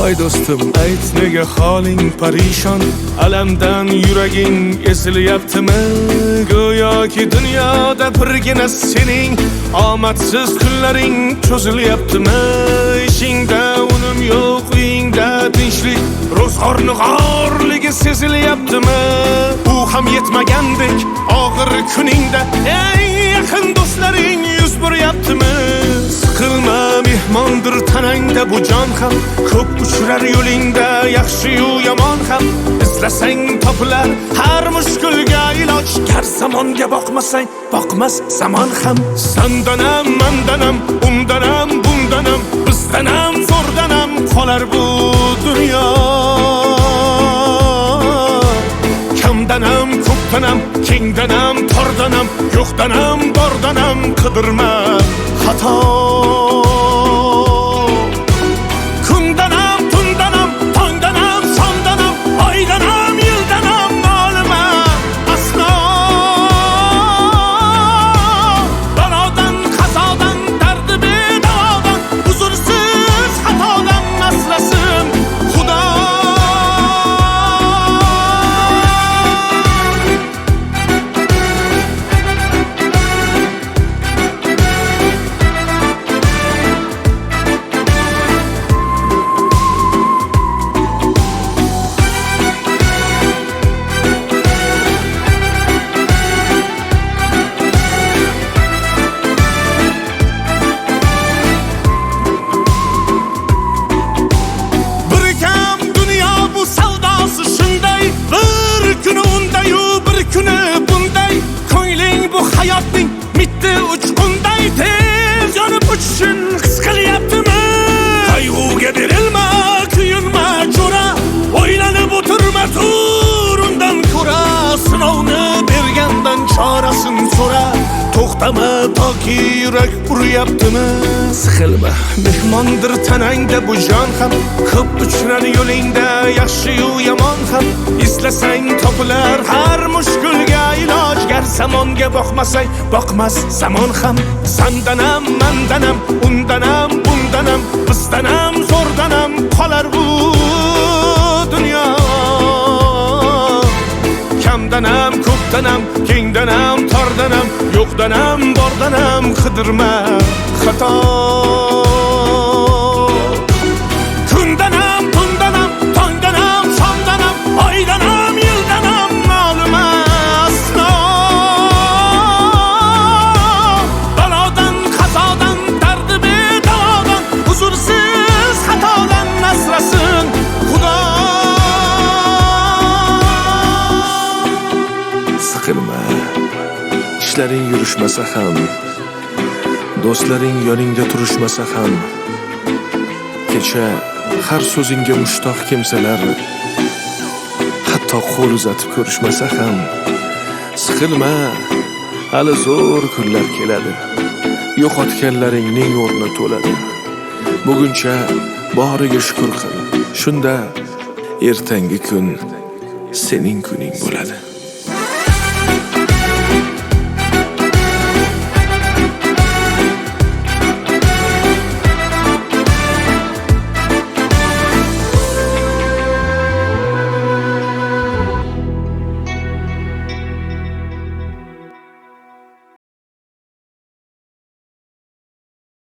Voy do'stim, ayt nega holing parishon, alamdan yuraging ezilyaptimi? Go'yoki dunyoda birgina sening omadsiz kunlaring cho'zilyaptimi? Ishingda unum yo'q, uyingda tinchlik, ro'zg'orni g'orligi sezilyaptimi? U ham yetmagandek og'ir kuningda eng yaqin do'stlaring yuz buryaptimi? Siqilma, mehmondir tanangda bu jon ham, ko'p uchrar yo'lingda yaxshi-yu yomon ham. Izlasang topilar har mushkulga iloj, gar zamonga boqmasang boqmas zamon ham. Sandanam, mandanam, undanam, bundanam, bizdanam, zo'rdanam qolar bu dunyo. Kamdanam, ko'pdanam, kengdanam, tordanam, yo'qdanam, bordanam qidirma xato. Kundanam, tundanam, tongdanam, shomdanam, oydanam, yildanam nolima aslo. Balodan, qazodan, dardi bedavodan, huzursiz xatodan asrasin Xudo. Hayotning mitti uchqunday tez yonib uchishun his qilyaptimi? Qayg'uga berilma, kuyinma jo'ra, o'ylanib o'tirma, tur undan ko'ra. Sinovni bergandan chorasin so'ra, to'xtama toki yurak uryaptimi? Siqilma, mehmondir tanangda bu jon ham, ko'p uchrar yo'lingda yaxshi-yu yomon ham. Izlasang topilar har mushkulga iloj, gar zamonga boqmasang boqmas zamon ham. Sandanam, mandanam, undanam, bundanam, bizdanam, zo'rdanam qolar bu dunyo. Kamdanam, ko'pdanam, kengdanam, tordanam, yo'qdanam, bordanam qidirma xato. Kundanam, tundanam, tongdanam, shomdanam, oydanam, yildanam nolima aslo. Balodan, qazodan, dardi bedavodan, huzursiz xatodan asrasin Xudo. Siqilma, ishlaring yurishmasa ham, do'stlaring yoningda turishmasa ham, kecha har so'zingga mushtoq kimsalar hatto qo'l uzatib ko'rishmasa ham. Siqilma, hali zo'r kunlar keladi, yo'qotganlaringning o'rni to'ladi. Buguncha boriga shukr qil, shunda ertangi kun sening kuning bo'ladi.